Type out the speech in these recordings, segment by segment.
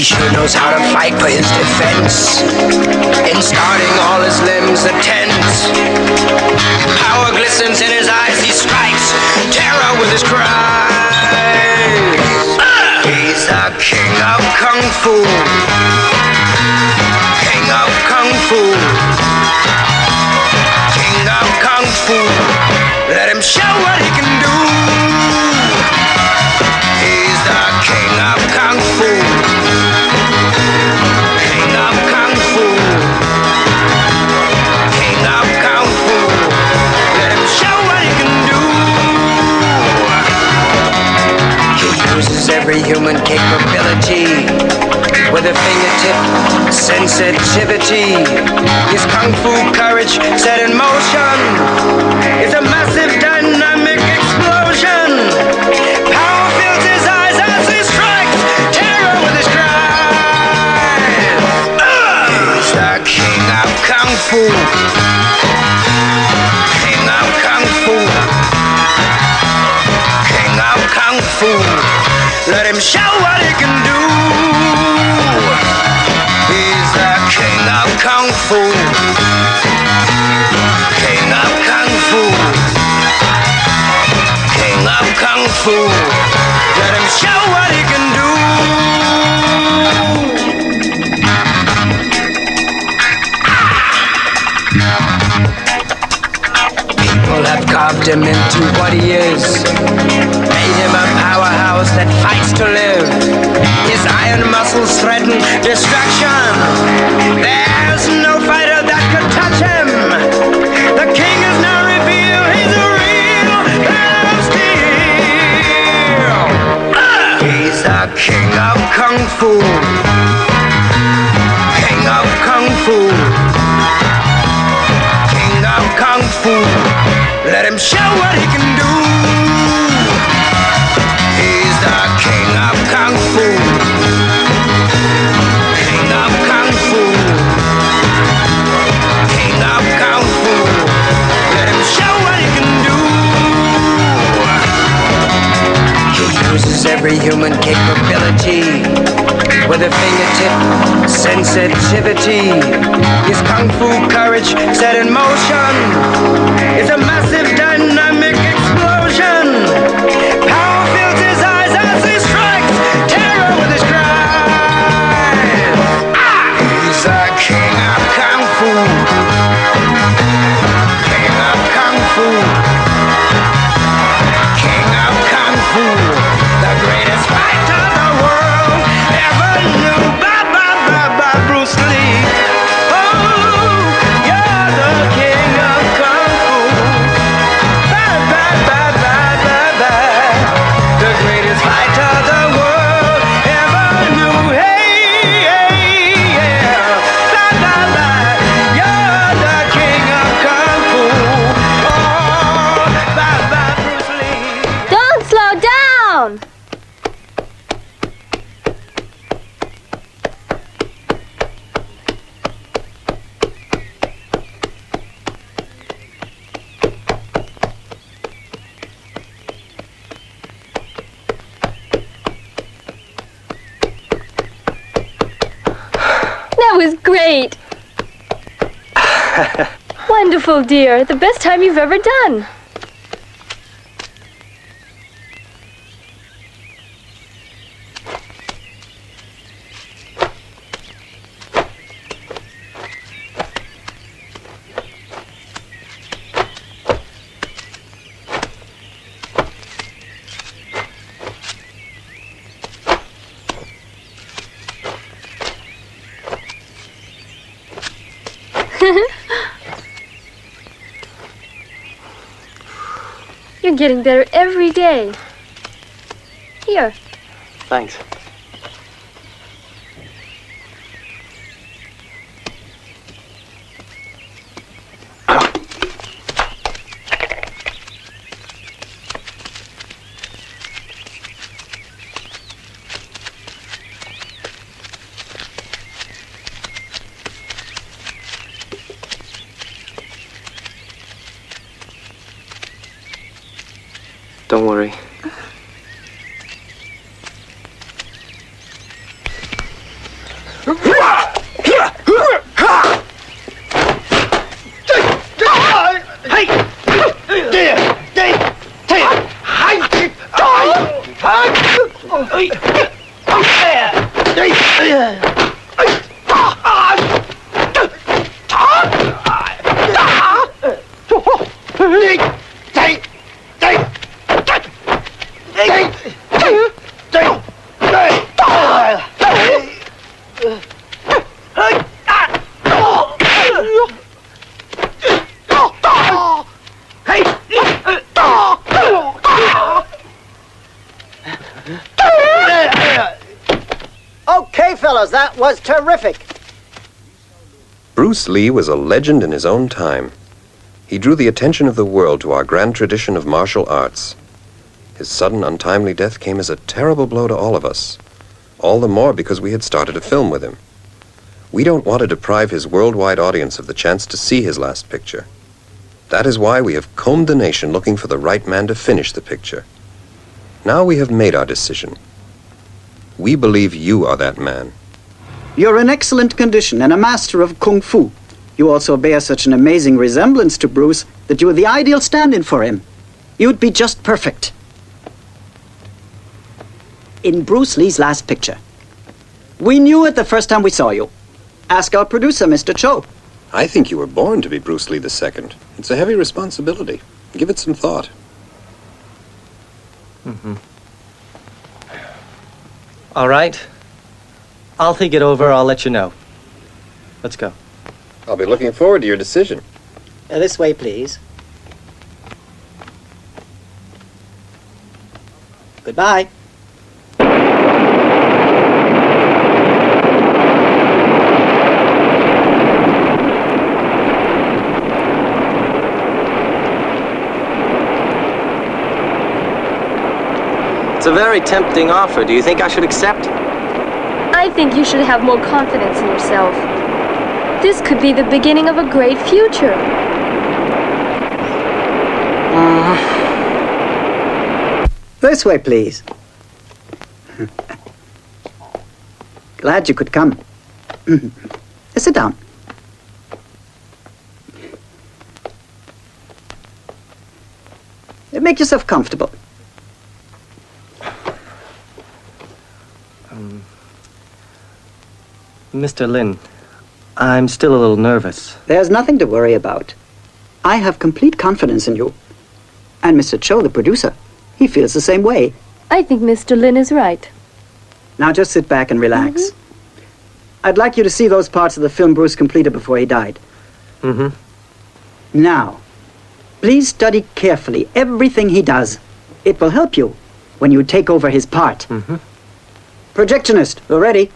He sure knows how to fight for his defense. In starting all his limbs are tense. Power glistens in his eyes, he strikes terror with his cries. He's the king of Kung Fu. King of Kung Fu. King of Kung Fu. Let him show what he can do. He's the king of Kung Fu. King of Kung Fu. King of Kung Fu. Let him show what he can do. He uses every human capability. With a fingertip sensitivity. His Kung Fu courage set in motion. It's a massive dynamic explosion. Power fills his eyes as he strikes terror with his cries. He's the king of Kung Fu. King of Kung Fu. King of Kung Fu. Let him show what he can do. He's the king of Kung Fu. King of Kung Fu. King of Kung Fu. Let him show what he can do. People have carved him into what he is. Made him a powerhouse that fights to live. His iron muscles threaten destruction. There's no fighter that could touch him. The king is now revealed. He's a real man of steel. He's the king of Kung Fu. King of Kung Fu. King of Kung Fu. Let him show what he can do. He's the king of Kung Fu. King of Kung Fu. King of Kung Fu. Let him show what he can do. He uses every human capability. With a fingertip sensitivity. His Kung Fu courage set in motion. It's a massive dynamic explosion. Power fills his eyes as he strikes terror with his cries. He's the king of Kung Fu. King of Kung Fu. King of Kung Fu. The greatest fighter the world ever knew. Bruce Lee. Oh, you're the king of Kung Fu. Bye, bye, bye, bye, bye, bye. The greatest fighter the world ever knew. Hey, hey, yeah. Bye, bye, bye. You're the king of Kung Fu. Oh, bye, bye, Bruce Lee. Don't slow down! That was great. Wonderful, dear. The best time you've ever done. You're getting better every day. Here. Thanks. Don't worry. Okay, fellas, that was terrific. Bruce Lee was a legend in his own time. He drew the attention of the world to our grand tradition of martial arts. His sudden, untimely death came as a terrible blow to all of us, all the more because we had started a film with him. We don't want to deprive his worldwide audience of the chance to see his last picture. That is why we have combed the nation looking for the right man to finish the picture. Now we have made our decision. We believe you are that man. You're in excellent condition and a master of Kung Fu. You also bear such an amazing resemblance to Bruce that you are the ideal stand-in for him. You'd be just perfect. In Bruce Lee's last picture. We knew it the first time we saw you. Ask our producer, Mr. Cho. I think you were born to be Bruce Lee II. It's a heavy responsibility. Give it some thought. All right. I'll think it over. I'll let you know. Let's go. I'll be looking forward to your decision. This way, please. Goodbye. It's a very tempting offer. Do you think I should accept? I think you should have more confidence in yourself. This could be the beginning of a great future. This way, please. Glad you could come. Sit down. Make yourself comfortable. Mr. Lin, I'm still a little nervous. There's nothing to worry about. I have complete confidence in you. And Mr. Cho, the producer, he feels the same way. I think Mr. Lin is right. Now just sit back and relax. I'd like you to see those parts of the film Bruce completed before he died. Now, please study carefully everything he does. It will help you when you take over his part. Projectionist, we're ready.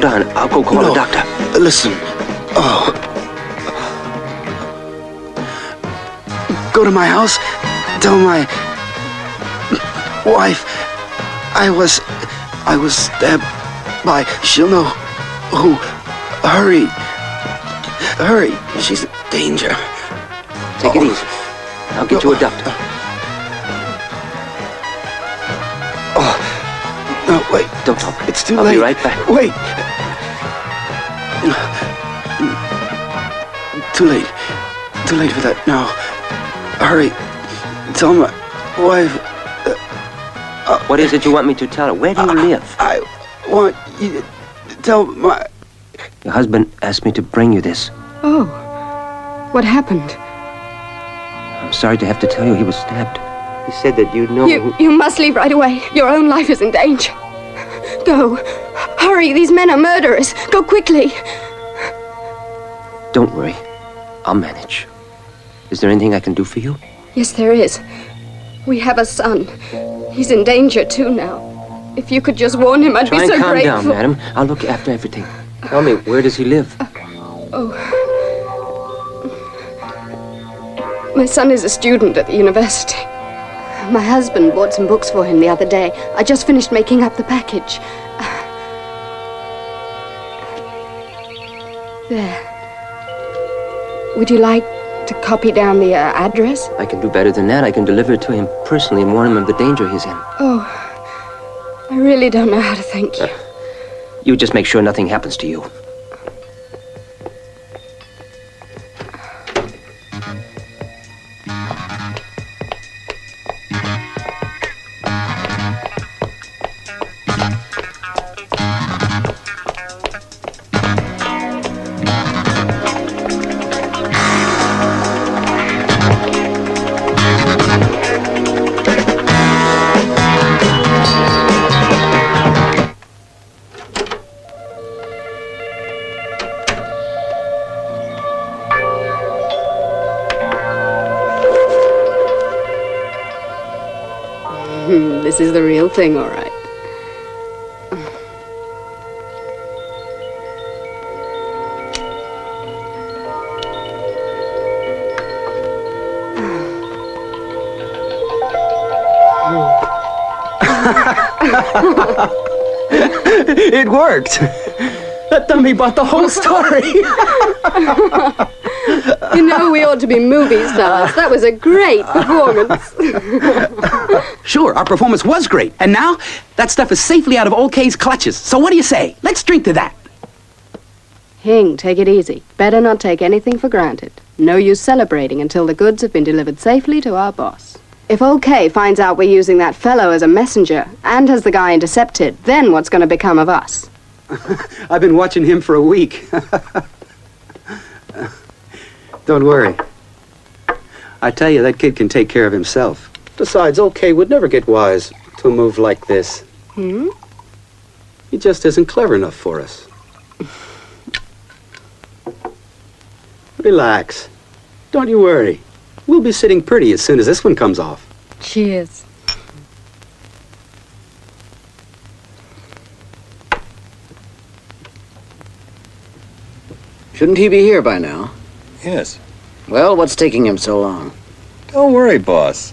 Hold on. I'll go call the doctor. Listen. Oh. Go to my house. Tell my wife I was stabbed by. She'll know who. Hurry. Hurry. She's in danger. Take it easy. I'll get you a doctor. No, wait. Don't talk. It's too I'll late. be right back. Wait. Too late. Too late for that now. Hurry. Tell my wife. What is it you want me to tell her? Where do you live? I want you to tell my... Your husband asked me to bring you this. Oh. What happened? I'm sorry to have to tell you he was stabbed. He said that you'd know You must leave right away. Your own life is in danger. Go. Hurry, these men are murderers. Go quickly. Don't worry. I'll manage. Is there anything I can do for you? Yes, there is. We have a son. He's in danger, too, now. If you could just warn him, I'd be so Try and grateful. calm down, madam. I'll look after everything. Tell me, where does he live? My son is a student at the university. My husband bought some books for him the other day. I just finished making up the package. There. Would you like to copy down the address? I can do better than that. I can deliver it to him personally and warn him of the danger he's in. Oh, I really don't know how to thank you. You just make sure nothing happens to you. This is the real thing, all right. It worked. That dummy bought the whole story. You know, we ought to be movie stars. That was a great performance. Sure, our performance was great. And now, that stuff is safely out of old Kay's clutches. So what do you say? Let's drink to that. Hing, take it easy. Better not take anything for granted. No use celebrating until the goods have been delivered safely to our boss. If old Kay finds out we're using that fellow as a messenger and has the guy intercepted, then what's going to become of us? I've been watching him for a week. Don't worry. I tell you, that kid can take care of himself. Besides, old Kay would never get wise to a move like this. He just isn't clever enough for us. Relax. Don't you worry. We'll be sitting pretty as soon as this one comes off. Cheers. Shouldn't he be here by now? Yes. Well, what's taking him so long? Don't worry, boss.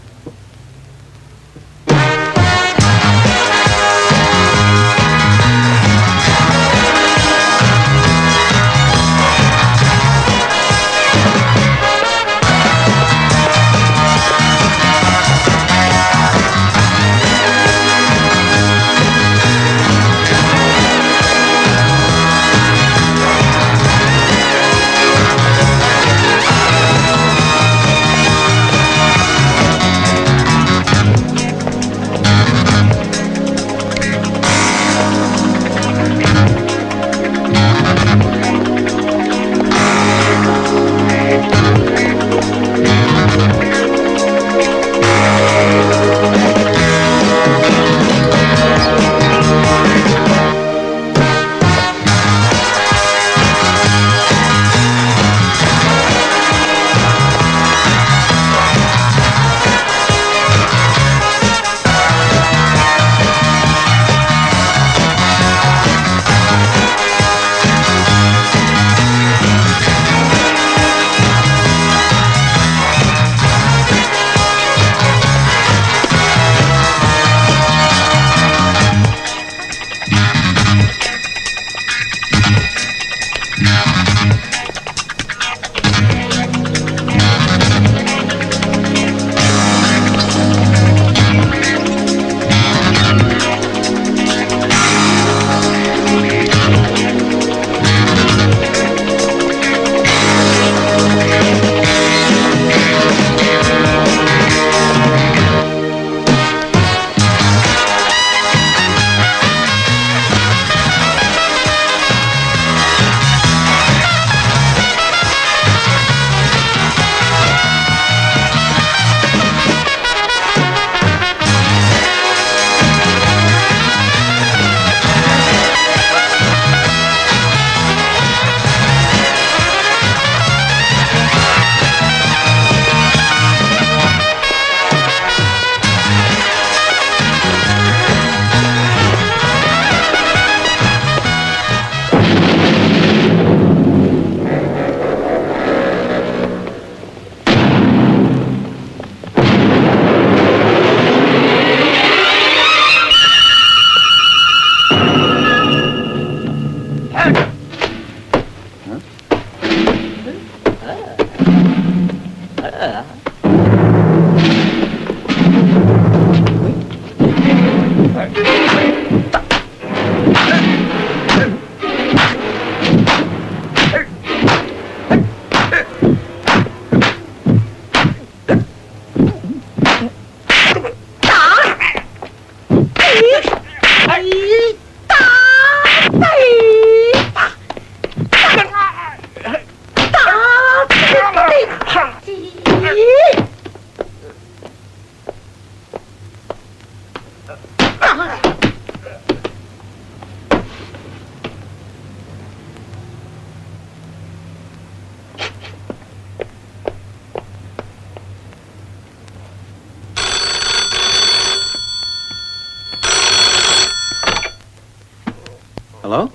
Hello?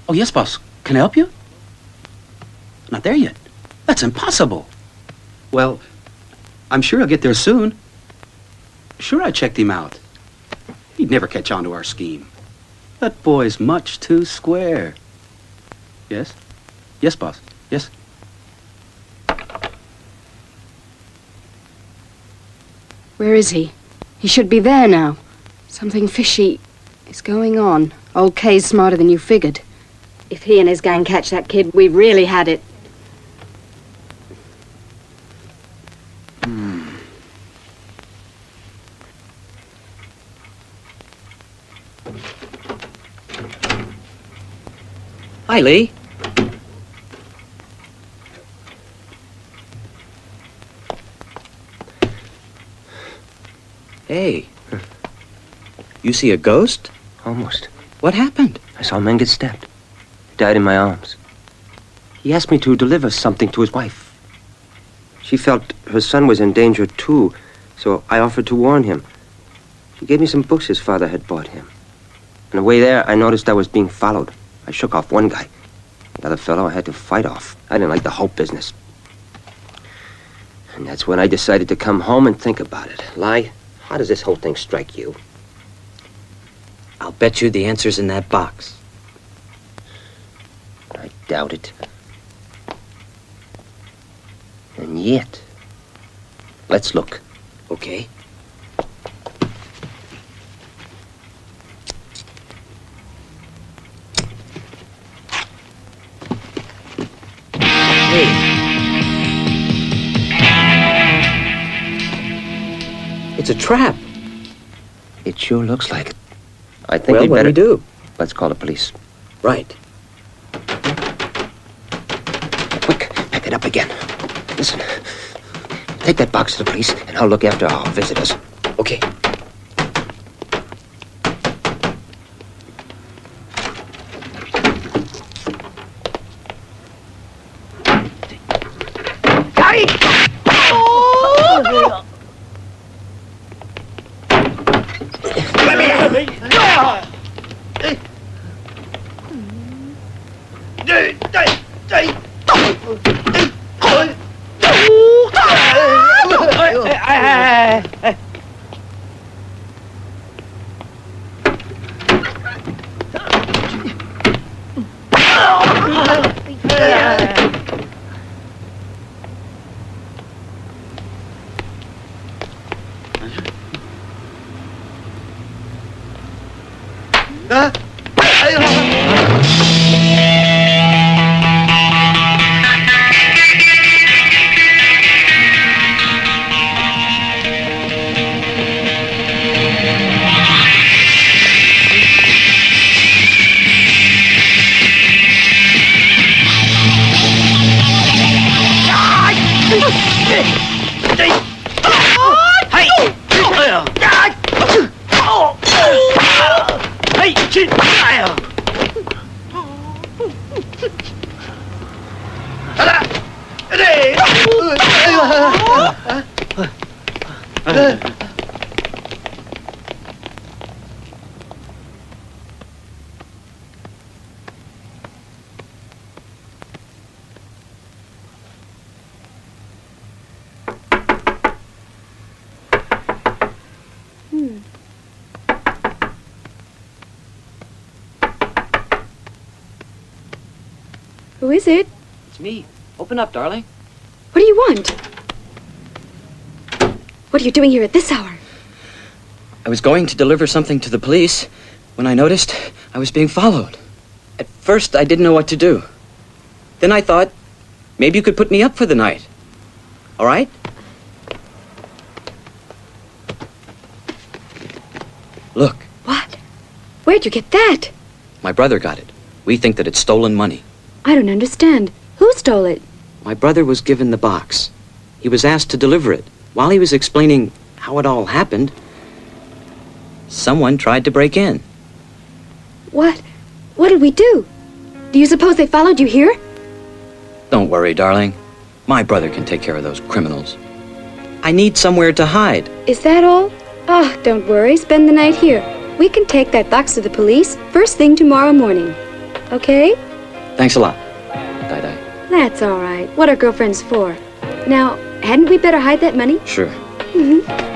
Oh, yes, boss. Can I help you? Not there yet. That's impossible. Well, I'm sure I'll get there soon. Sure, I checked him out. He'd never catch on to our scheme. That boy's much too square. Yes? Yes, boss. Yes? Where is he? He should be there now. Something fishy is going on. Old Kay's smarter than you figured. If he and his gang catch that kid, we've really had it. Hi, Lee. Hey. You see a ghost? Almost. What happened? I saw a man get stabbed. He died in my arms. He asked me to deliver something to his wife. She felt her son was in danger too, so I offered to warn him. She gave me some books his father had bought him. On the way there, I noticed I was being followed. I shook off one guy. The other fellow I had to fight off. I didn't like the whole business. And that's when I decided to come home and think about it. Lai, how does this whole thing strike you? I'll bet you the answer's in that box. I doubt it. And yet, let's look. Okay. Hey. It's a trap. It sure looks like it. I think Well, we'd what better... do we do? Let's call the police. Right. Quick, pack it up again. Listen, take that box to the police, and I'll look after our visitors. Okay. Who is it? It's me. Open up, darling. What do you want? What are you doing here at this hour? I was going to deliver something to the police when I noticed I was being followed. At first, I didn't know what to do. Then I thought, maybe you could put me up for the night. All right? Look. What? Where'd you get that? My brother got it. We think that it's stolen money. I don't understand. Who stole it? My brother was given the box. He was asked to deliver it. While he was explaining how it all happened, someone tried to break in. What? What did we do? Do you suppose they followed you here? Don't worry, darling. My brother can take care of those criminals. I need somewhere to hide. Is that all? Oh, don't worry. Spend the night here. We can take that box to the police first thing tomorrow morning. Okay? Thanks a lot. Die-die. That's all right. What are girlfriends for? Now, hadn't we better hide that money? Sure. Mm-hmm.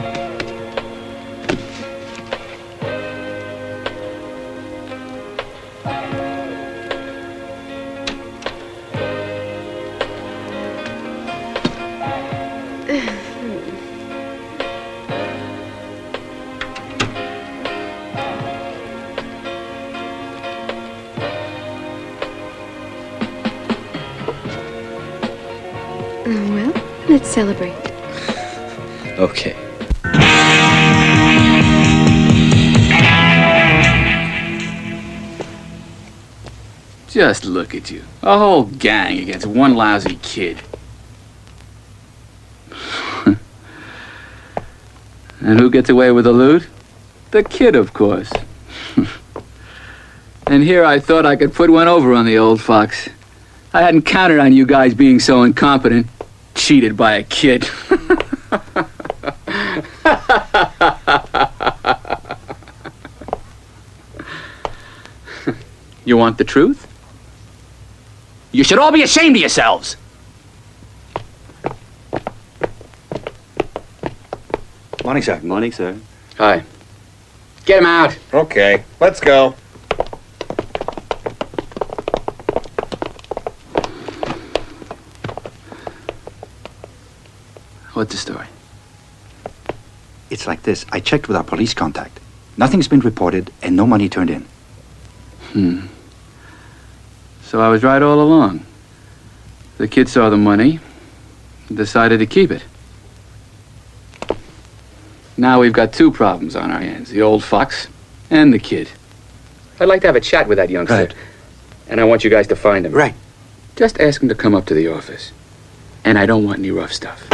Well, let's celebrate. Okay. Just look at you. A whole gang against one lousy kid. And who gets away with the loot? The kid, of course. And here I thought I could put one over on the old fox. I hadn't counted on you guys being so incompetent. Cheated by a kid. You want the truth? You should all be ashamed of yourselves. Morning, sir. Morning, sir. Hi. Get him out. Okay, let's go. What's the story? It's like this. I checked with our police contact. Nothing's been reported and no money turned in. So I was right all along. The kid saw the money and decided to keep it. Now we've got two problems on our hands, the old fox and the kid. I'd like to have a chat with that youngster. Right. And I want you guys to find him. Right. Just ask him to come up to the office. And I don't want any rough stuff.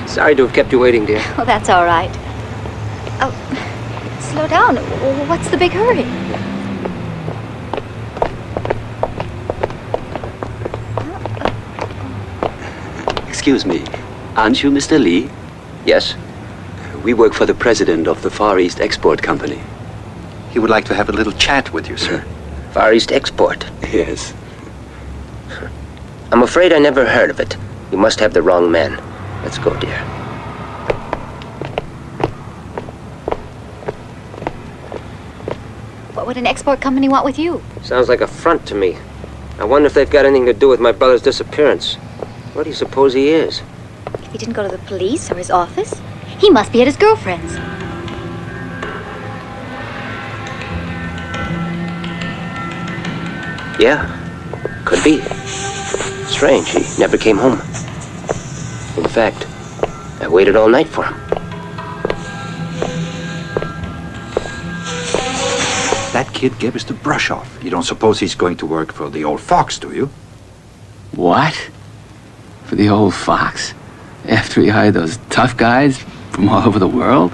Sorry to have kept you waiting, dear. Oh, that's all right. Oh, slow down. What's the big hurry? Excuse me. Aren't you Mr. Lee? Yes? We work for the president of the Far East Export Company. He would like to have a little chat with you, sir. Far East Export. Yes. I'm afraid I never heard of it. You must have the wrong man. Let's go, dear. What would an export company want with you? Sounds like a front to me. I wonder if they've got anything to do with my brother's disappearance. What do you suppose he is? If he didn't go to the police or his office, he must be at his girlfriend's. Yeah, could be. Strange, he never came home. In fact, I waited all night for him. That kid gave us the brush off. You don't suppose he's going to work for the old fox, do you? What? For the old fox? After he hired those tough guys from all over the world?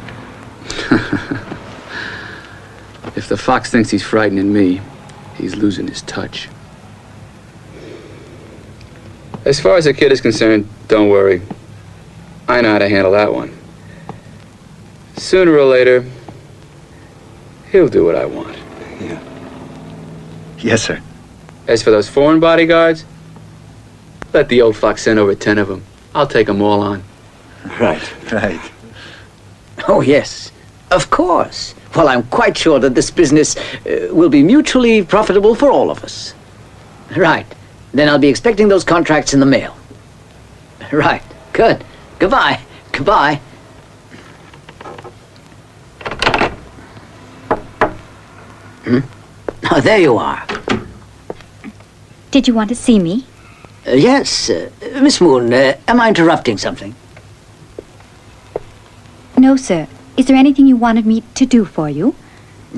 If the fox thinks he's frightening me, he's losing his touch. As far as the kid is concerned, don't worry. I know how to handle that one. Sooner or later, he'll do what I want. Yeah. Yes, sir. As for those foreign bodyguards, let the old fox send over 10 of them. I'll take them all on. Right. Oh, yes. Of course. Well, I'm quite sure that this business will be mutually profitable for all of us. Right. Then I'll be expecting those contracts in the mail. Right. Good. Goodbye. Goodbye. Oh, there you are. Did you want to see me? Yes. Miss Moon, am I interrupting something? No, sir. Is there anything you wanted me to do for you?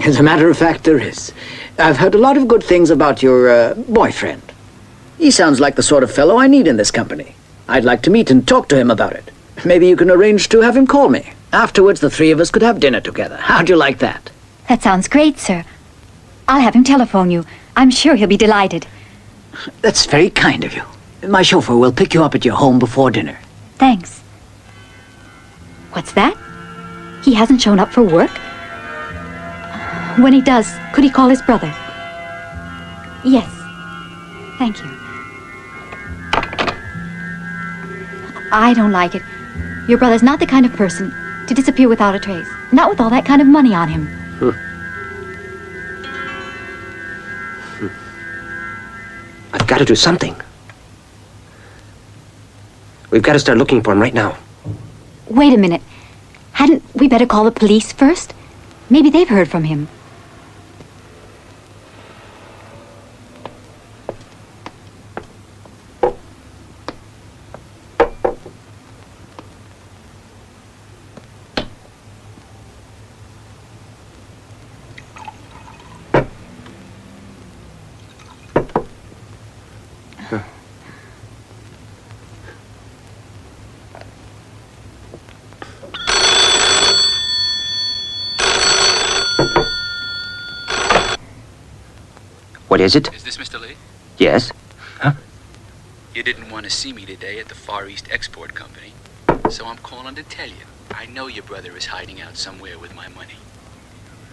As a matter of fact, there is. I've heard a lot of good things about your boyfriend. He sounds like the sort of fellow I need in this company. I'd like to meet and talk to him about it. Maybe you can arrange to have him call me. Afterwards, the three of us could have dinner together. How'd you like that? That sounds great, sir. I'll have him telephone you. I'm sure he'll be delighted. That's very kind of you. My chauffeur will pick you up at your home before dinner. Thanks. What's that? He hasn't shown up for work? When he does, could he call his brother? Yes. Thank you. I don't like it. Your brother's not the kind of person to disappear without a trace. Not with all that kind of money on him. I've got to do something. We've got to start looking for him right now. Wait a minute. Hadn't we better call the police first? Maybe they've heard from him. What is it? Is this Mr. Lee? Yes. You didn't want to see me today at the Far East Export Company, so I'm calling to tell you. I know your brother is hiding out somewhere with my money.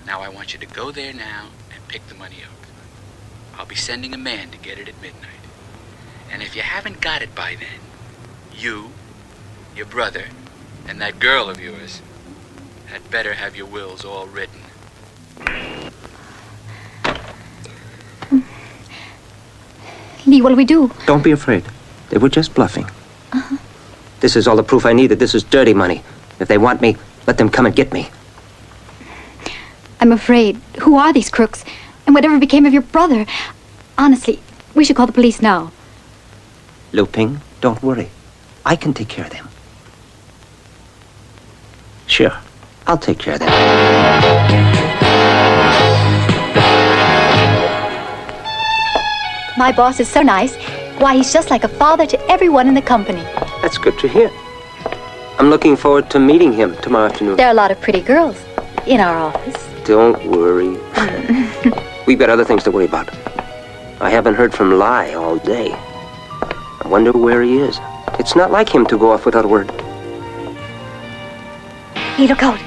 Now I want you to go there now and pick the money up. I'll be sending a man to get it at midnight. And if you haven't got it by then, you, your brother, and that girl of yours had better have your wills all written. Lee, what do we do? Don't be afraid. They were just bluffing. This is all the proof I need that this is dirty money. If they want me, let them come and get me. I'm afraid. Who are these crooks? And whatever became of your brother? Honestly, we should call the police now. Liu Ping, don't worry. I can take care of them. Sure, I'll take care of them. My boss is so nice. Why, he's just like a father to everyone in the company. That's good to hear. I'm looking forward to meeting him tomorrow afternoon. There are a lot of pretty girls in our office. Don't worry. We've got other things to worry about. I haven't heard from Lai all day. I wonder where he is. It's not like him to go off without a word. Hey, look out.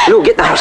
Lou, get in the house.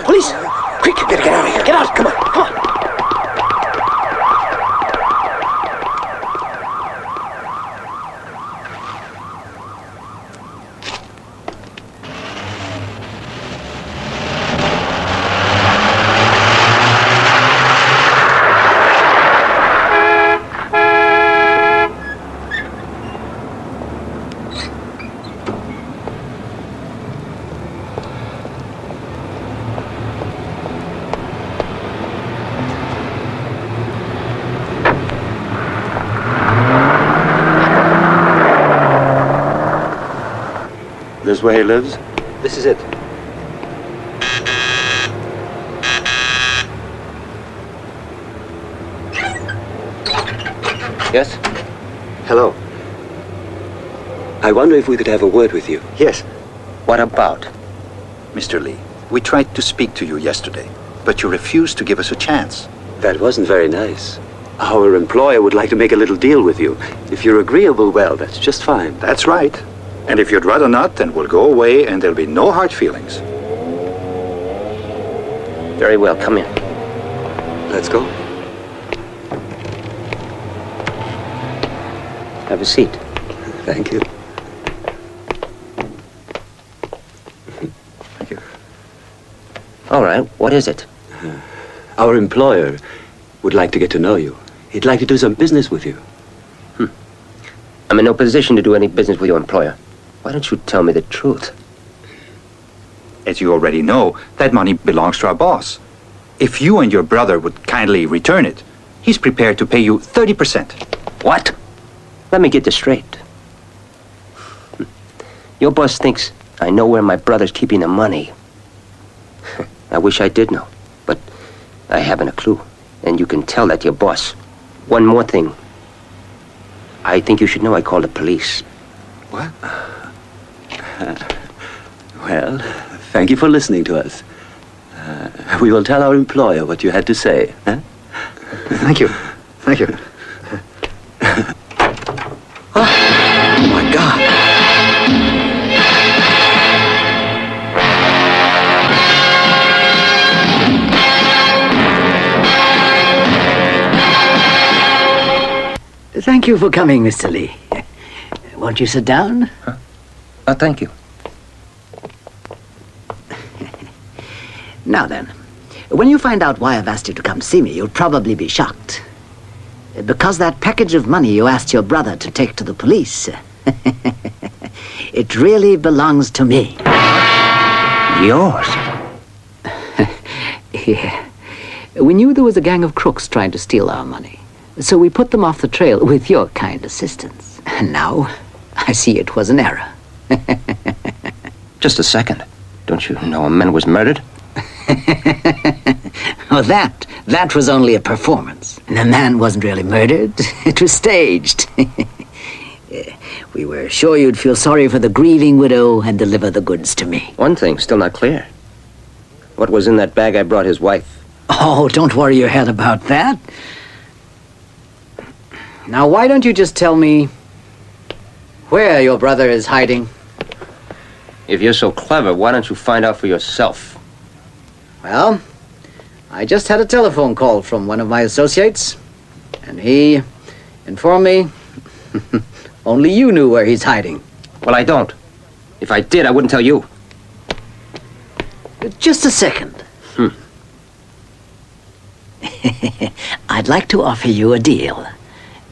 Police! Quick, you gotta get out of here. Get out, come on, come on. This where he lives? This is it. Yes? Hello. I wonder if we could have a word with you. Yes. What about? Mr. Lee, we tried to speak to you yesterday, but you refused to give us a chance. That wasn't very nice. Our employer would like to make a little deal with you. If you're agreeable, well, that's just fine. That's right. And if you'd rather not, then we'll go away and there'll be no hard feelings. Very well, come in. Let's go. Have a seat. Thank you. Thank you. All right, what is it? Our employer would like to get to know you. He'd like to do some business with you. I'm in no position to do any business with your employer. Why don't you tell me the truth? As you already know, that money belongs to our boss. If you and your brother would kindly return it, he's prepared to pay you 30%. What? Let me get this straight. Your boss thinks I know where my brother's keeping the money. I wish I did know, but I haven't a clue. And you can tell that to your boss. One more thing. I think you should know I called the police. What? Well, thank you for listening to us. We will tell our employer what you had to say. Huh? Thank you. Thank you. Oh, my God. Thank you for coming, Mr. Lee. Won't you sit down? Thank you. Now then, when you find out why I've asked you to come see me, you'll probably be shocked. Because that package of money you asked your brother to take to the police, it really belongs to me. Yours? Yeah. We knew there was a gang of crooks trying to steal our money, so we put them off the trail with your kind assistance. And now, I see it was an error. Just a second. Don't you know a man was murdered? Oh, that was only a performance. And the man wasn't really murdered. It was staged. We were sure you'd feel sorry for the grieving widow and deliver the goods to me. One thing's still not clear. What was in that bag I brought his wife? Oh, don't worry your head about that. Now, why don't you just tell me where your brother is hiding? If you're so clever, why don't you find out for yourself? Well, I just had a telephone call from one of my associates, and he informed me only you knew where he's hiding. Well, I don't. If I did, I wouldn't tell you. Just a second. I'd like to offer you a deal,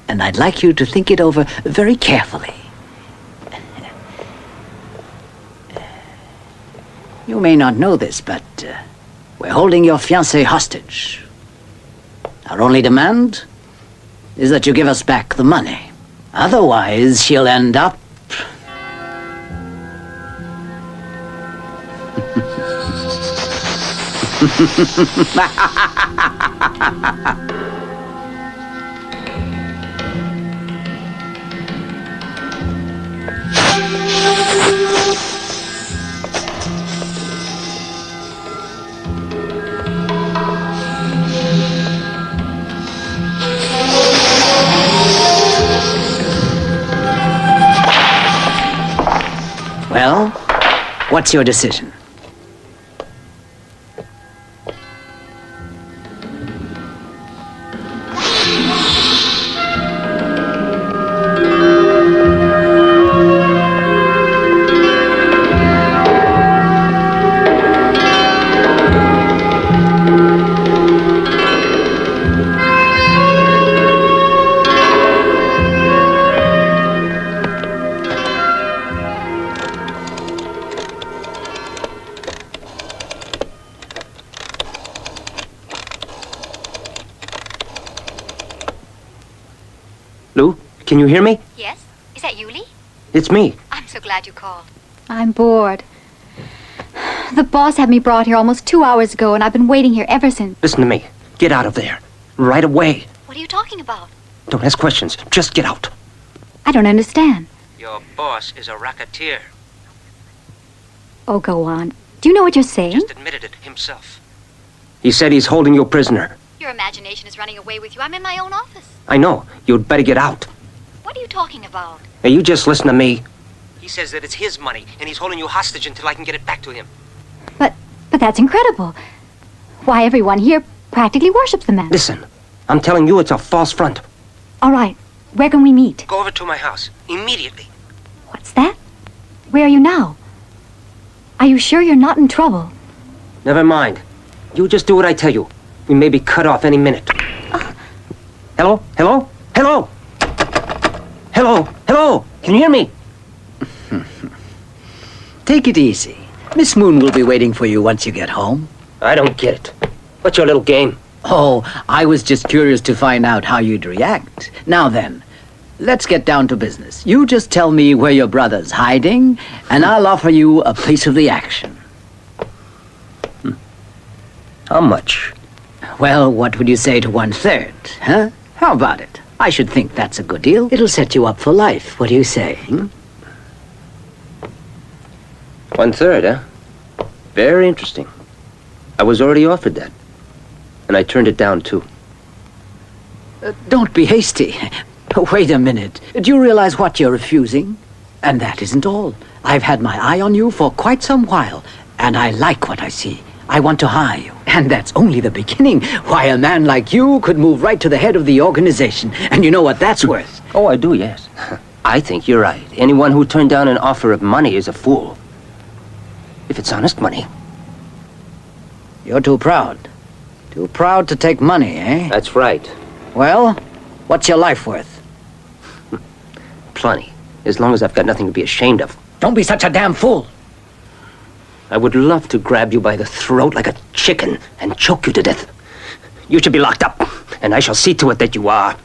and I'd like you to think it over very carefully. You may not know this, but we're holding your fiancée hostage. Our only demand is that you give us back the money. Otherwise, she'll end up Well, what's your decision? Lou, can you hear me? Yes? Is that you, Lee? It's me. I'm so glad you called. I'm bored. The boss had me brought here almost 2 hours ago, and I've been waiting here ever since. Listen to me. Get out of there. Right away. What are you talking about? Don't ask questions. Just get out. I don't understand. Your boss is a racketeer. Oh, go on. Do you know what you're saying? Just admitted it himself. He said he's holding you prisoner. Your imagination is running away with you. I'm in my own office. I know. You'd better get out. What are you talking about? Hey, you just listen to me. He says that it's his money, and he's holding you hostage until I can get it back to him. But that's incredible. Why, everyone here practically worships the man. Listen, I'm telling you it's a false front. All right. Where can we meet? Go over to my house. Immediately. What's that? Where are you now? Are you sure you're not in trouble? Never mind. You just do what I tell you. We may be cut off any minute. Hello? Hello? Hello? Hello? Hello? Can you hear me? Take it easy. Miss Moon will be waiting for you once you get home. I don't get it. What's your little game? Oh, I was just curious to find out how you'd react. Now then, let's get down to business. You just tell me where your brother's hiding, and I'll offer you a piece of the action. How much? Well, what would you say to 1/3, huh? How about it? I should think that's a good deal. It'll set you up for life. What do you say? 1/3, huh? Very interesting. I was already offered that. And I turned it down, too. Don't be hasty. Wait a minute. Do you realize what you're refusing? And that isn't all. I've had my eye on you for quite some while, and I like what I see. I want to hire you. And that's only the beginning. Why, a man like you could move right to the head of the organization. And you know what that's worth. Oh, I do, yes. I think you're right. Anyone who turned down an offer of money is a fool. If it's honest money. You're too proud. Too proud to take money, eh? That's right. Well, what's your life worth? Plenty. As long as I've got nothing to be ashamed of. Don't be such a damn fool. I would love to grab you by the throat like a chicken and choke you to death. You should be locked up, and I shall see to it that you are.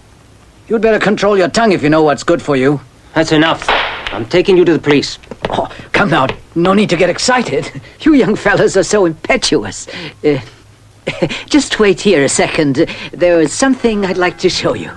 You'd better control your tongue if you know what's good for you. That's enough. I'm taking you to the police. Oh, come now. No need to get excited. You young fellas are so impetuous. Just wait here a second. There is something I'd like to show you.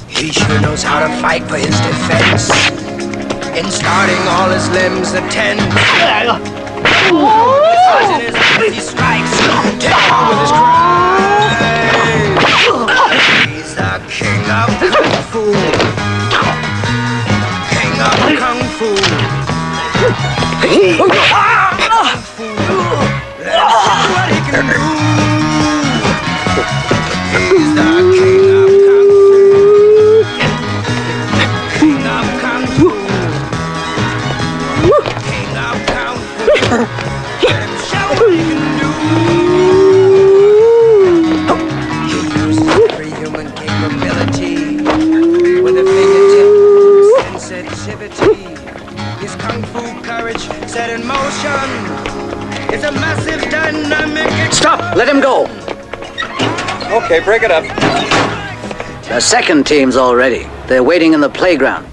He sure knows how to fight for his defense. In starting all his limbs at 10. In his eyes he strikes. Down with his cries. He's the king of Kung Fu. King of Kung Fu. King of Kung Fu. Let's see what he can do. He's the king of Kung Fu. King of Kung Fu. King of Kung Fu. Let him show what he can do. He uses every human capability with a fingertip sensitivity. His Kung Fu courage set in motion. It's a massive dynamic. Stop! Let him go! Okay, break it up. The second team's all ready. They're waiting in the playground.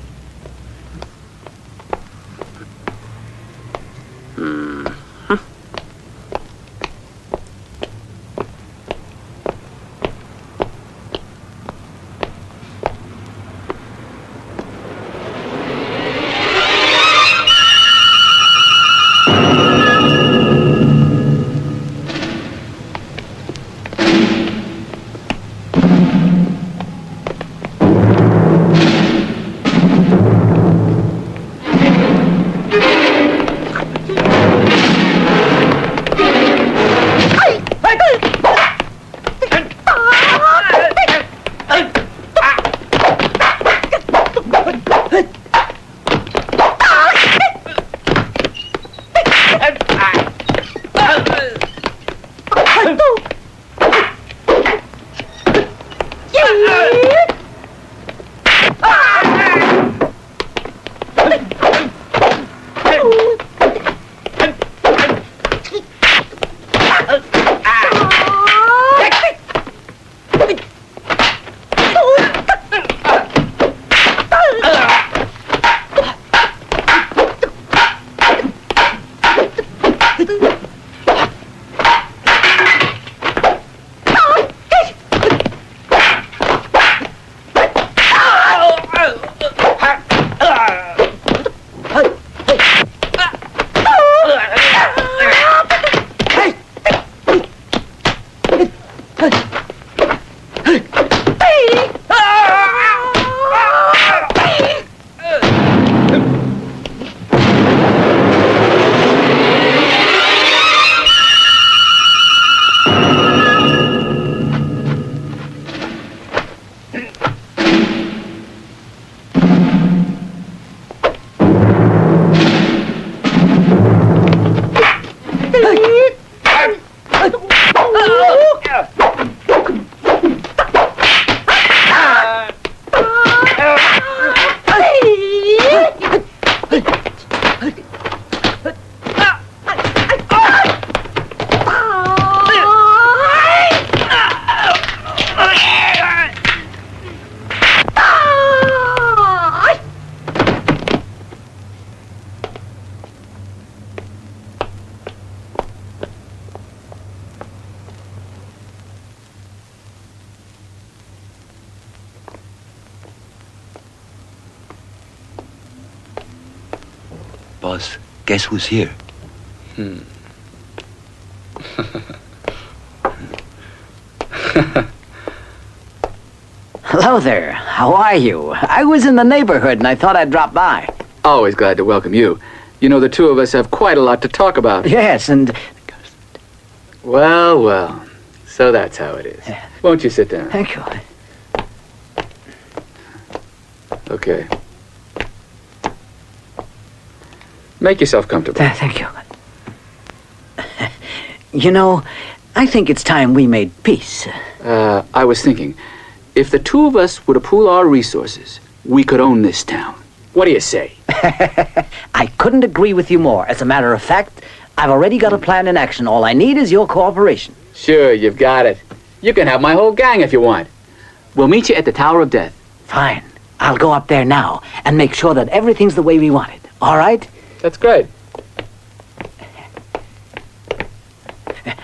Boss, guess who's here? Hello there. How are you? I was in the neighborhood and I thought I'd drop by. Always glad to welcome you. You know, the two of us have quite a lot to talk about. Yes, and... Well, well. So that's how it is. Won't you sit down? Thank you. Okay. Make yourself comfortable. Thank you. You know, I think it's time we made peace. I was thinking, if the two of us were to pool our resources, we could own this town. What do you say? I couldn't agree with you more. As a matter of fact, I've already got a plan in action. All I need is your cooperation. Sure, you've got it. You can have my whole gang if you want. We'll meet you at the Tower of Death. Fine. I'll go up there now and make sure that everything's the way we want it. All right? That's great.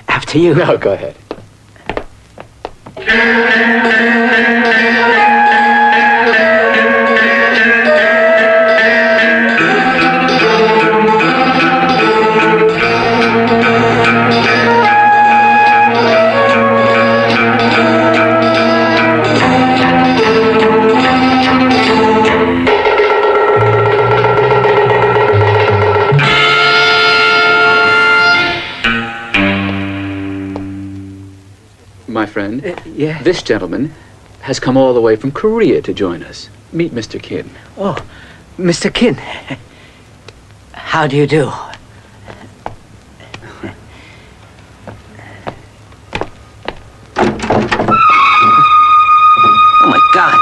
After you. No, go ahead. My friend, yeah? This gentleman has come all the way from Korea to join us. Meet Mr. Kim. Oh, Mr. Kin. How do you do? Oh, my God.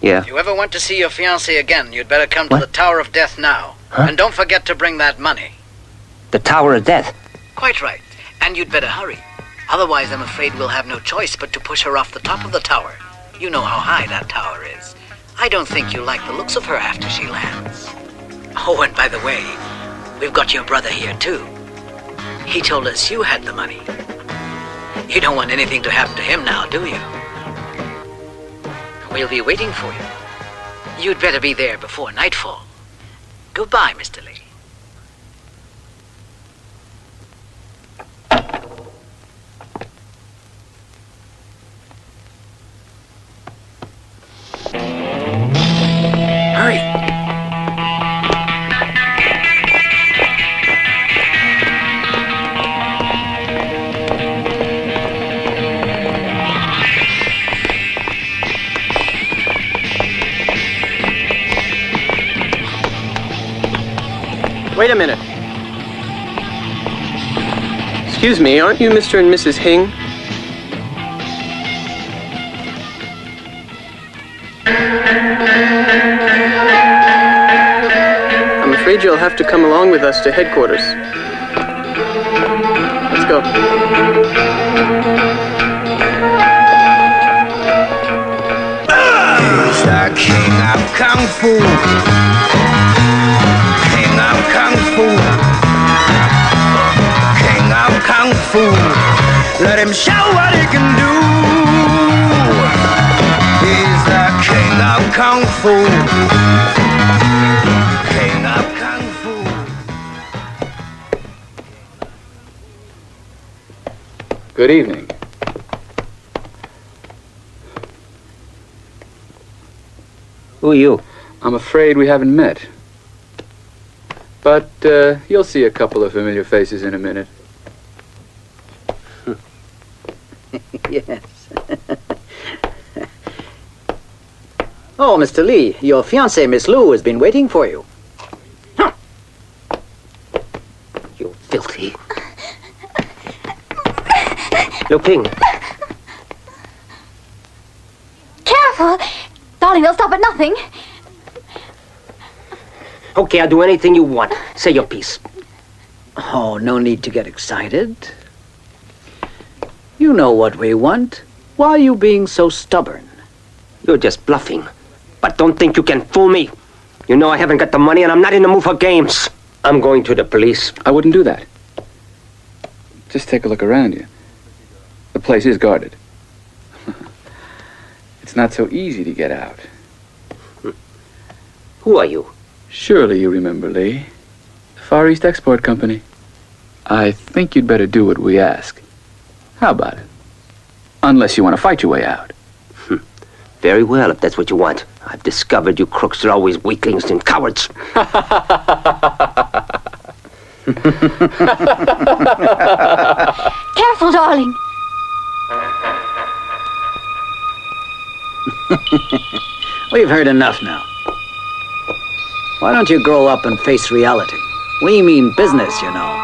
Yeah. If you ever want to see your fiancée again, you'd better come to the Tower of Death now. Huh? And don't forget to bring that money. The Tower of Death. Quite right. And you'd better hurry. Otherwise, I'm afraid we'll have no choice but to push her off the top of the tower. You know how high that tower is. I don't think you'll like the looks of her after she lands. Oh, and by the way, we've got your brother here, too. He told us you had the money. You don't want anything to happen to him now, do you? We'll be waiting for you. You'd better be there before nightfall. Goodbye, Mr. Lee. Hurry. Wait a minute. Excuse me, aren't you Mr. and Mrs. Hing? I'm afraid you'll have to come along with us to headquarters. Let's go. He's the king of Kung Fu. King of Kung Fu. King of Kung Fu. Let him show what he can do. He's the king of Kung Fu. King of Kung Fu. Good evening. Who are you? I'm afraid we haven't met. But you'll see a couple of familiar faces in a minute. Yes. Oh, Mr. Lee, your fiancée, Miss Lu, has been waiting for you. You filthy. Liu Ping. Careful! Darling, they'll stop at nothing. Okay, I'll do anything you want. Say your piece. Oh, no need to get excited. You know what we want. Why are you being so stubborn? You're just bluffing. But don't think you can fool me. You know I haven't got the money and I'm not in the mood for games. I'm going to the police. I wouldn't do that. Just take a look around you. The place is guarded. It's not so easy to get out. Who are you? Surely you remember, Lee. The Far East Export Company. I think you'd better do what we ask. How about it? Unless you want to fight your way out. Very well, if that's what you want. I've discovered you crooks are always weaklings and cowards. Careful, darling. We've heard enough now. Why don't you grow up and face reality? We mean business, you know.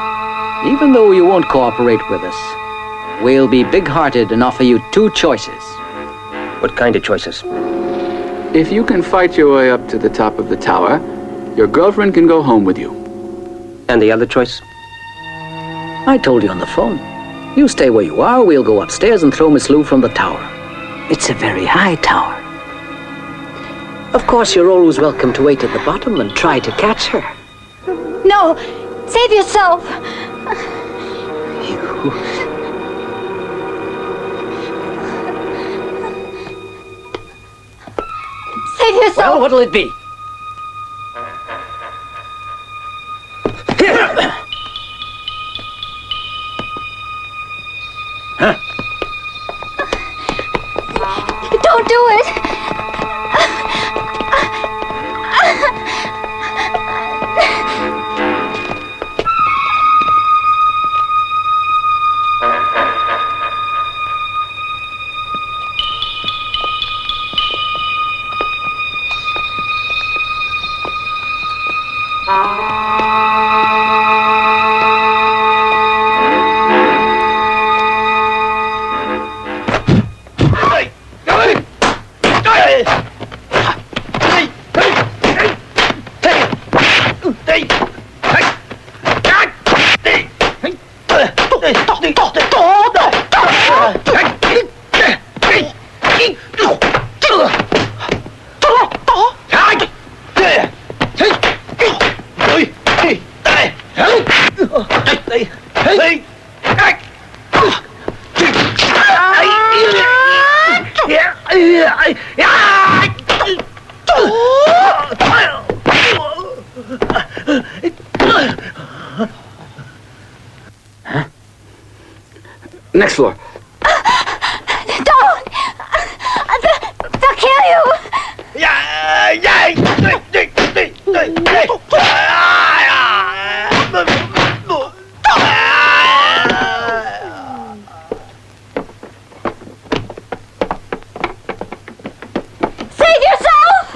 Even though you won't cooperate with us, we'll be big-hearted and offer you 2 choices. What kind of choices? If you can fight your way up to the top of the tower, your girlfriend can go home with you. And the other choice? I told you on the phone. You stay where you are, we'll go upstairs and throw Miss Lou from the tower. It's a very high tower. Of course, you're always welcome to wait at the bottom and try to catch her. No! Save yourself! Save yourself! Well, what'll it be? Huh? Don't do it! Next floor. Don't! They'll kill you! Save yourself!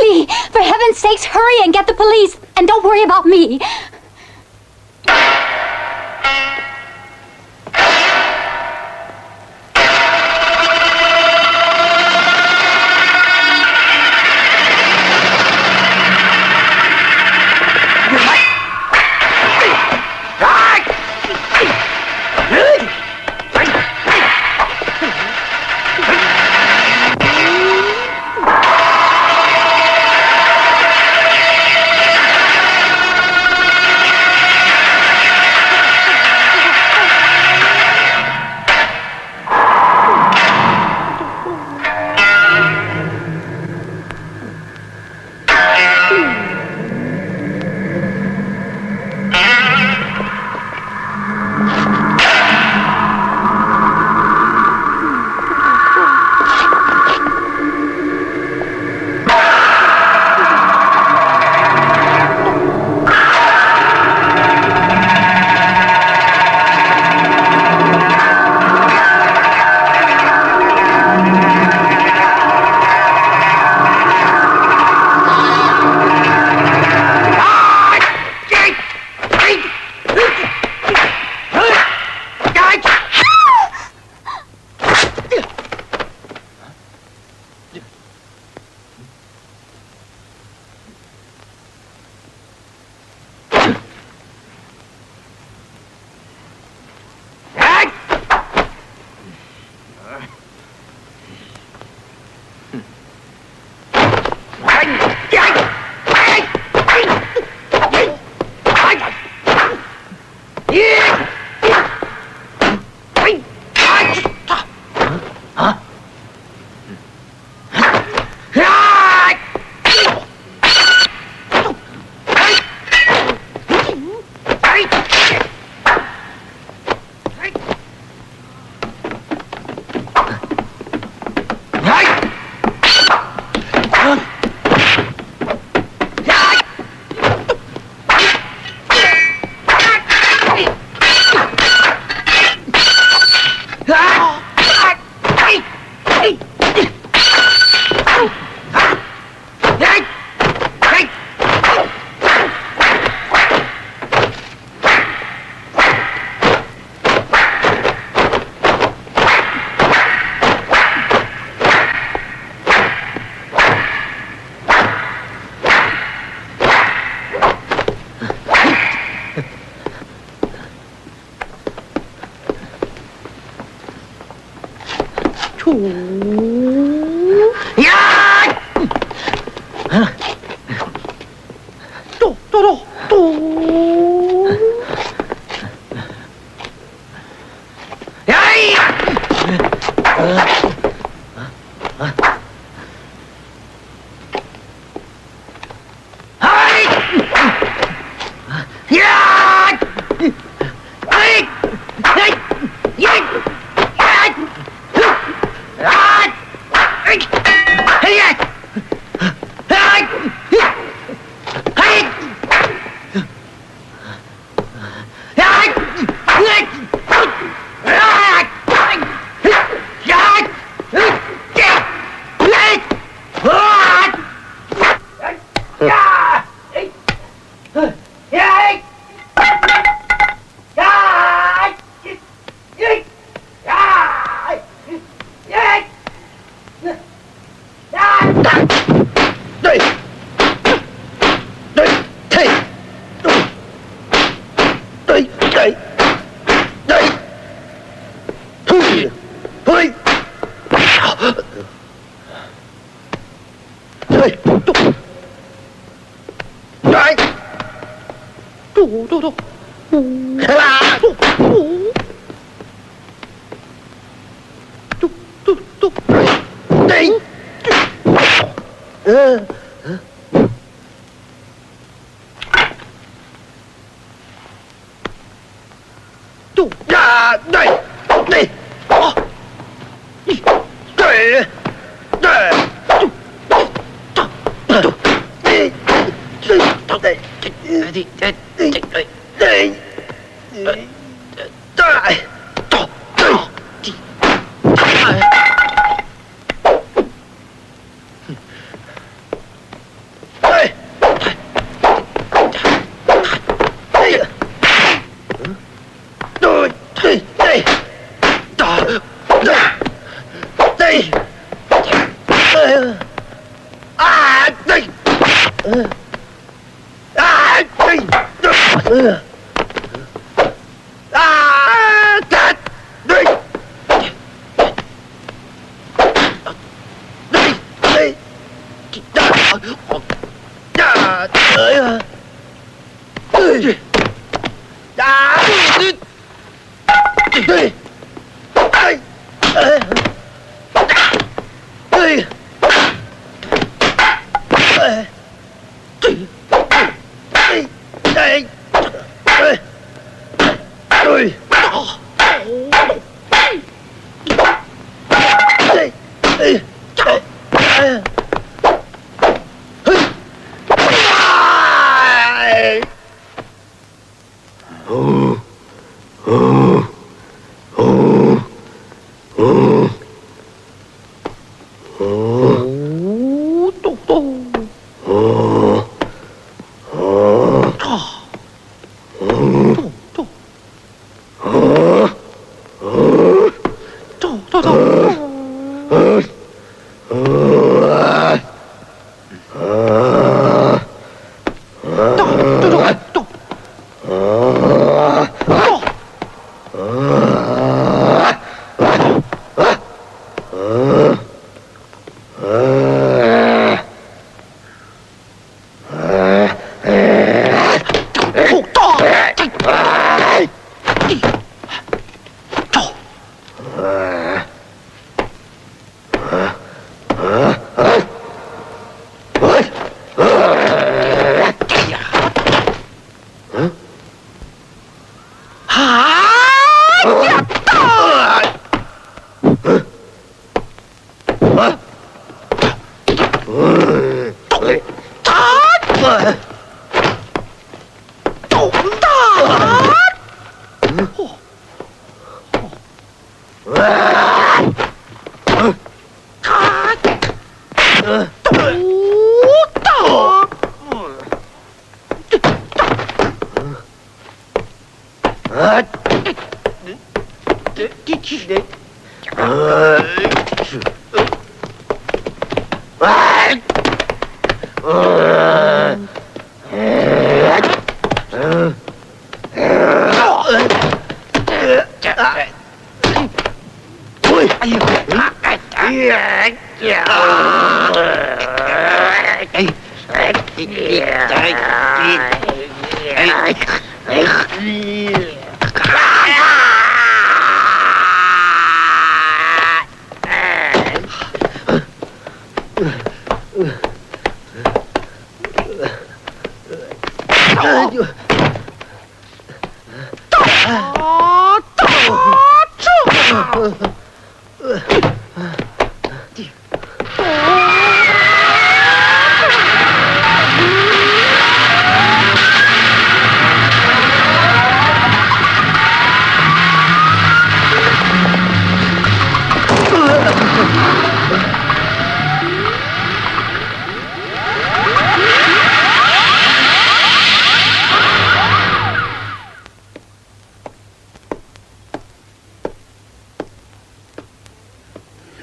Lee, for heaven's sakes, hurry and get the police. And don't worry about me.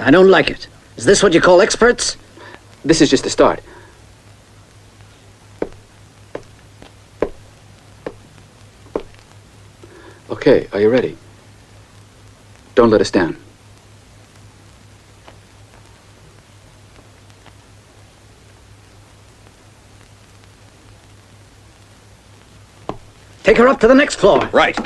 I don't like it. Is this what you call experts? This is just the start. Okay, are you ready? Don't let us down. Take her up to the next floor. Right.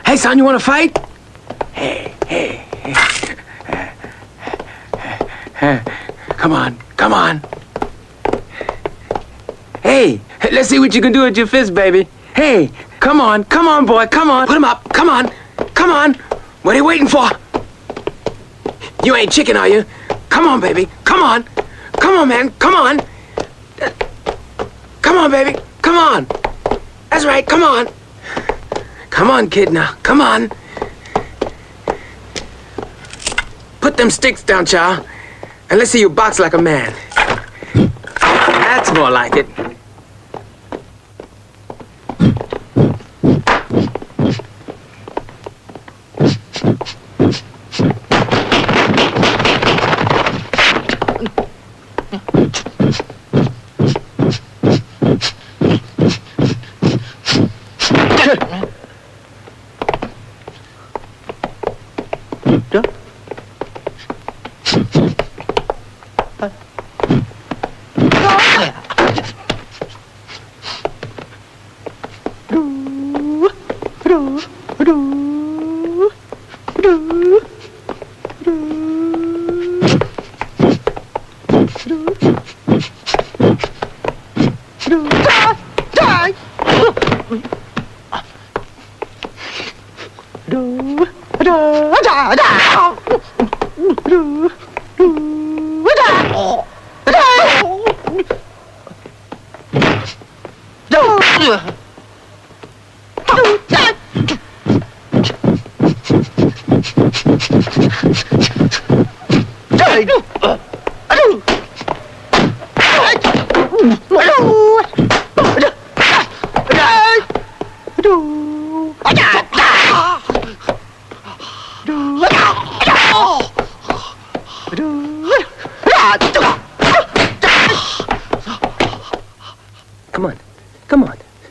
Hey, son, you want to fight? Hey. Come on. Hey, let's see what you can do with your fist, baby. Hey, Come on, boy, come on. Put him up. Come on. What are you waiting for? You ain't chicken, are you? Come on, baby. Come on, man. Come on. Come on, baby. Come on. That's right. Come on. Come on, kid, now. Come on. Put them sticks down, child. And let's see you box like a man. That's more like it.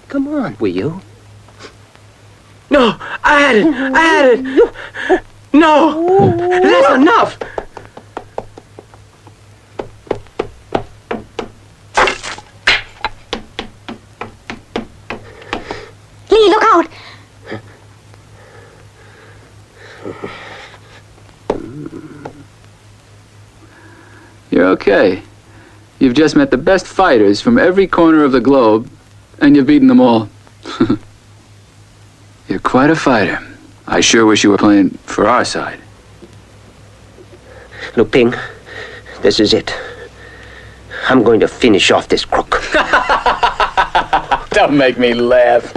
Come on, will you? No, I had it. No, that's enough. Lee, look out! You're okay. You've just met the best fighters from every corner of the globe, and you've beaten them all. You're quite a fighter. I sure wish you were playing for our side. Look, Ping, this is it. I'm going to finish off this crook. Don't make me laugh.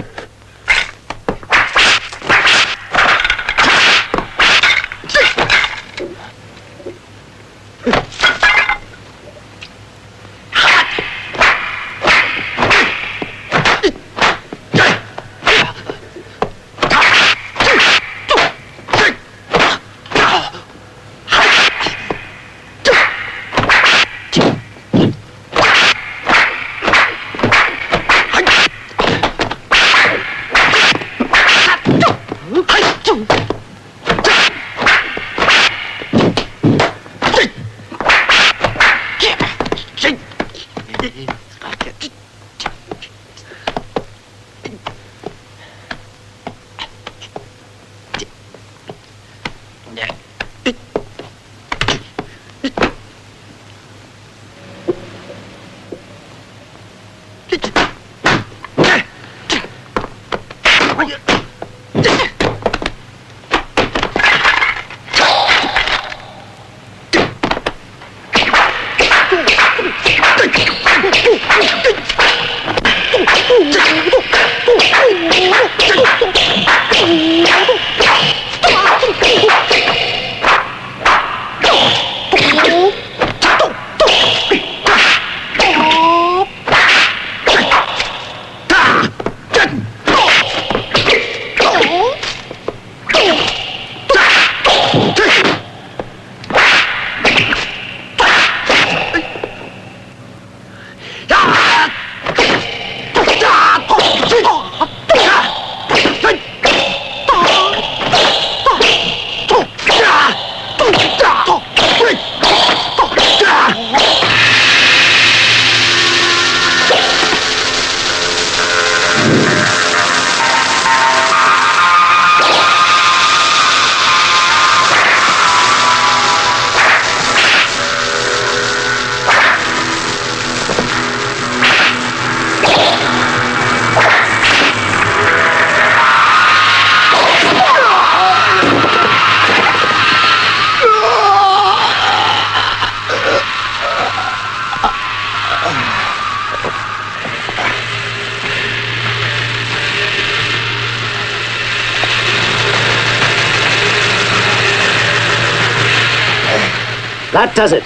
That does it.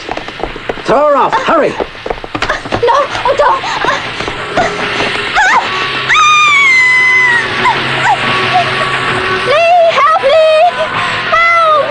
Throw her off. Hurry. No, oh, don't. Lee, help me! Help!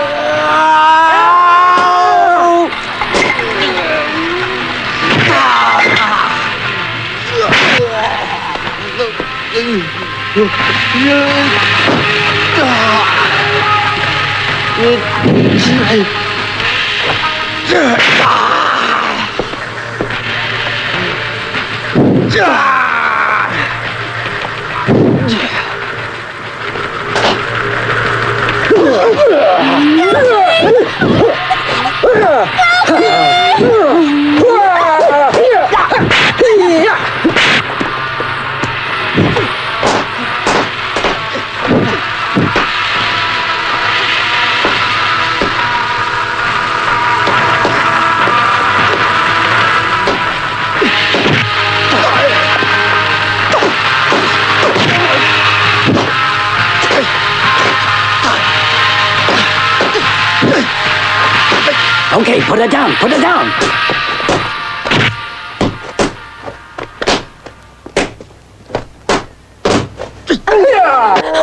Okay, put her down. Put her down.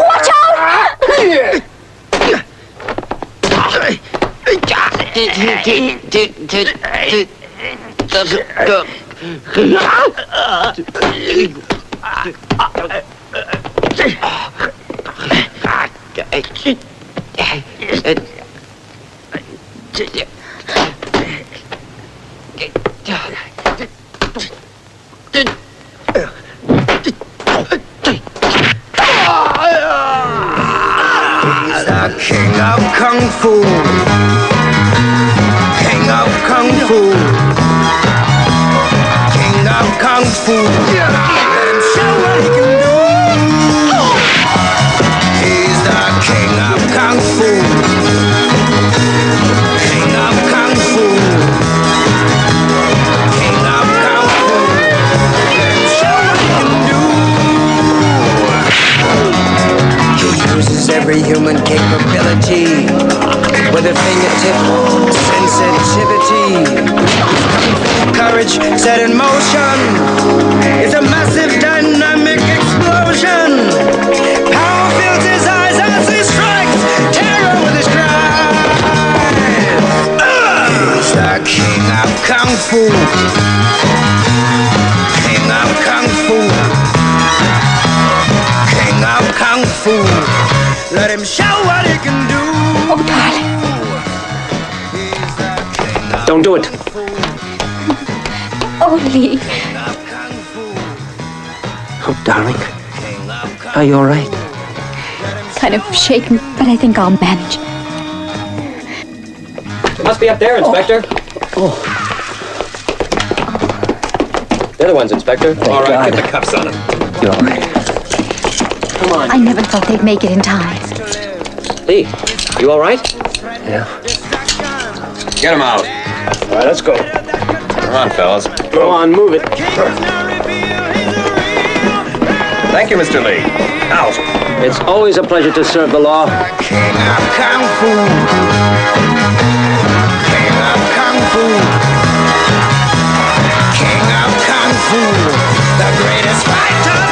Watch out! He's the king of kung fu. King of kung fu. King of kung fu. Let him show what he can do. He's the king of kung fu. King of kung fu. King of kung fu. Let him show what he can do. He uses every human capability with a fingertip sensitivity. Courage set in motion is a massive dynamic explosion. Power fills his eyes as he strikes terror with his cries. He's the king of kung fu. King of kung fu. King of kung fu. Let him show what he can do. Oh, darling. Don't do it. Oh, Lee. Oh, darling. Are you all right? Kind of shaken, but I think I'll manage. Must be up there, Inspector. They're the ones, Inspector. All right, get the cuffs on him. You're all right. Come on. I never thought they'd make it in time. Lee, you all right? Yeah. Get him out. All right, let's go. Come on, fellas. Go on, move it. Thank you, Mr. Lee. Out. It's always a pleasure to serve the law. King of kung fu. King of kung fu. King of kung fu. The greatest fighter